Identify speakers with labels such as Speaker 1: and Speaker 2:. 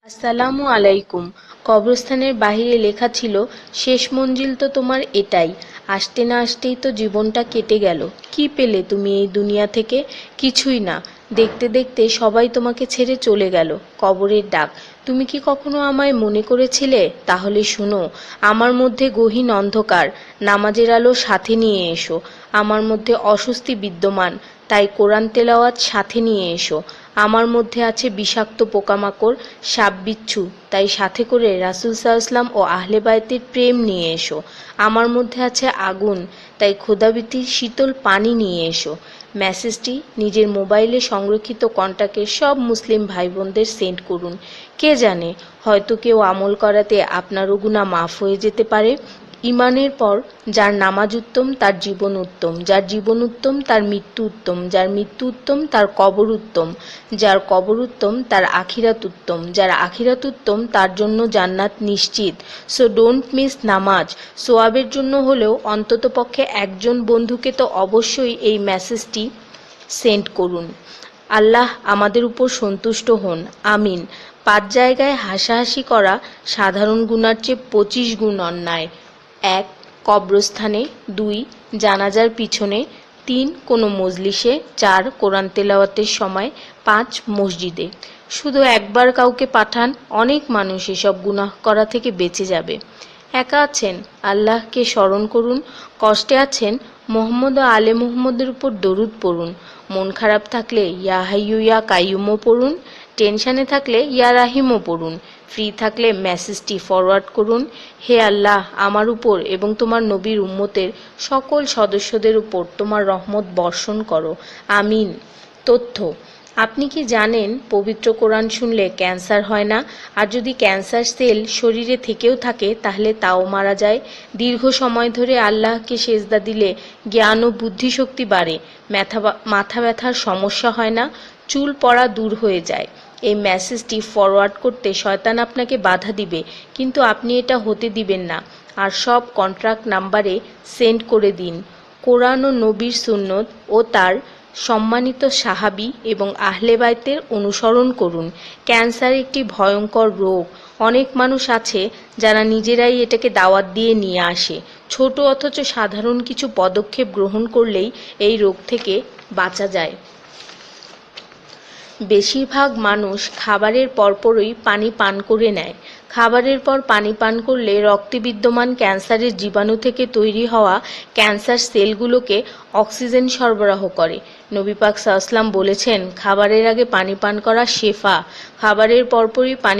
Speaker 1: আসসালামু আলাইকুম। কবরস্থানের বাহিরে লেখা ছিল, শেষ মঞ্জিল তো তোমার এটাই। আসতে না আসতেই তো জীবনটা কেটে গেল। কি পেলে তুমি এই দুনিয়া থেকে? কিছুই না। দেখতে দেখতে সবাই তোমাকে ছেড়ে চলে গেল। কবরের ডাক। তুমি কি কখনো আমায় মনে করেছিলে? তাহলে শুনো, আমার মধ্যে গহীন অন্ধকার, নামাজের আলো সাথে নিয়ে এসো। আমার মধ্যে অস্বস্তি বিদ্যমান, তাই কোরআন তেলাওয়াত সাথে নিয়ে এসো। আমার মধ্যে আছে বিষাক্ত পোকামাকড়, সাপ বিচ্ছু, তাই সাথে করে রাসূল সাল্লাল্লাহু ও আহলে বায়তের প্রেম নিয়ে এসো। আমার মধ্যে আছে আগুন, তাই খোদাভীতির শীতল পানি নিয়ে এসো। মেসেজটি নিজের মোবাইলে সংরক্ষিত কন্টাক্টের সব মুসলিম ভাই বোনদের সেন্ড করুন। কে জানে, হয়তো কেউ আমল করাতে আপনারও গুনাহ মাফ হয়ে যেতে পারে। ঈমানের পর যার নামাজ উত্তম তার জীবন উত্তম, যার জীবন উত্তম তার মৃত্যু উত্তম, যার মৃত্যু উত্তম তার কবর উত্তম, যার কবর উত্তম তার আখিরাত উত্তম, যার আখিরাত উত্তম তার জন্য জান্নাত নিশ্চিত। সো ডোন্ট মিস নামাজ। সোয়াবের জন্য হলেও অন্ততপক্ষে একজন বন্ধুকে তো অবশ্যই এই মেসেজটি সেন্ড করুন। আল্লাহ আমাদের উপর সন্তুষ্ট হন, আমিন। 5 জায়গায় হাসাহাসি করা সাধারণ গুনার চেয়ে 25 গুণ অন্যায়। 1. কবরস্থানে, 2. জানাজার পিছনে, 3. কোনো মজলিসে, 4. কোরআন তেলাওয়াতের সময়, 5. মসজিদে। শুধু একবার কাউকে পাঠান, অনেক মানুষ এসব গুনাহ করা থেকে বেঁচে যাবে। একা আছেন, আল্লাহকে স্মরণ করুন। কষ্টে আছেন, মুহাম্মদ ও আলে মুহাম্মদের উপর দরুদ পড়ুন। মন খারাপ থাকলে ইয়া হাইয়্যু ইয়া কাইয়্যুমও পড়ুন। টেনশনে থাকলে ইয়া রাহিমও পড়ুন। ফ্রি থাকলে মেসেজটি ফরওয়ার্ড করুন, হে আল্লাহ, আমার উপর এবং তোমার নবীর উম্মতের সকল সদস্যদের উপর তোমার রহমত বর্ষণ করো, আমিন। তথ্য: আপনি কি জানেন পবিত্র কোরআন শুনলে ক্যান্সার হয় না? আর যদি ক্যান্সার সেল শরীরে থেকেও থাকে তাহলে তাও মারা যায়। দীর্ঘ সময় ধরে আল্লাহকে সেজদা দিলে জ্ঞান ও বুদ্ধিশক্তি বাড়ে। মাথা ব্যথার সমস্যা হয় না, চুল পড়া দূর হয়ে যায়। এই মেসেজটি ফরওয়ার্ড করতে শয়তান আপনাকে বাধা দিবে, কিন্তু আপনি এটা হতে দিবেন না। আর সব কন্ট্রাক্ট নাম্বারে সেন্ড করে দিন। কোরআন ও নবীর সুন্নত ও তার সম্মানিত সাহাবী এবং আহলে বাইতের অনুসরণ করুন। ক্যান্সার একটি ভয়ঙ্কর রোগ। অনেক মানুষ আছে যারা নিজেরাই এটাকে দাওয়াত দিয়ে নিয়ে আসে। ছোট অথচ সাধারণ কিছু পদক্ষেপ গ্রহণ করলেই এই রোগ থেকে বাঁচা যায়। বেশিরভাগ মানুষ খাবারের পরপরই পানি পান করে নেয়। খাবারের পর পানি পান করলে রক্তে বিদ্যমান ক্যান্সারের জীবাণু থেকে তৈরি হওয়া ক্যান্সার সেলগুলোকে অক্সিজেন সরবরাহ করে। নবী পাক সাল্লাল্লাহু আলাইহি ওয়াসাল্লাম বলেছেন, খাবারের আগে পানি পান করা শেফা। খাবারের পরপরই পানি